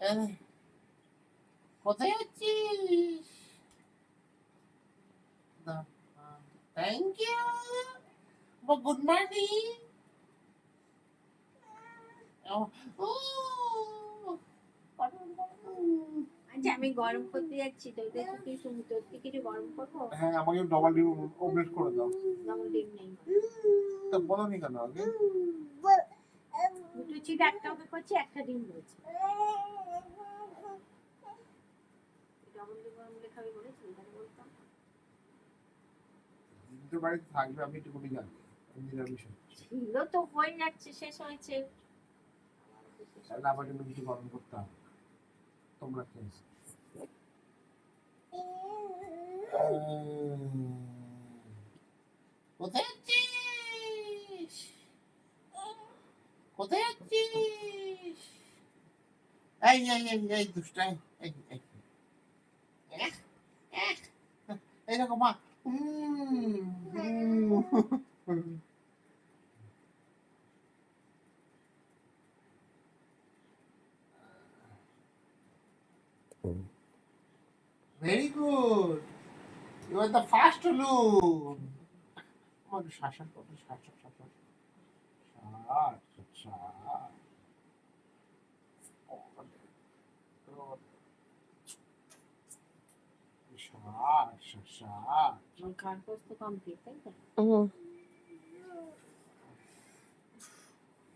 আহ, কোথায় যাচ্ছিস? Thank you. Good morning. আচ্ছা আমি গরম করতে যাচ্ছি তো তোর কিছু গরম করবো। হ্যাঁ, আমাকে ডবল ডিম অমলেট করে দাও। ডবল ডিম নেই, তা বলো নি কেন আগে? দুটো চিট একটা ওকে করছি, একটা ডিম রয়েছে। ডবল ডিম অমলেট খাবি বলেছি, তাহলে বলতাম। তো বাড়িতে থাকবে, আমি একটু করে জানি নিরামিষ ছিল তো হয়ে যাচ্ছে, শেষ হয়েছে। তাহলে আবার কিন্তু কিছু গরম করতে হবে। তোমরা খেয়েছো। কোথায় যাচ্ছিস? কোথায় যাচ্ছিস? এই এই এই এই দুষ্টাই, এই এই এই দেখো মা। Very good, you are the first লুন। আমার শাসন করো, শাসন শাসন খাওয়ার পর তো কমপ্লিট, তাই তো?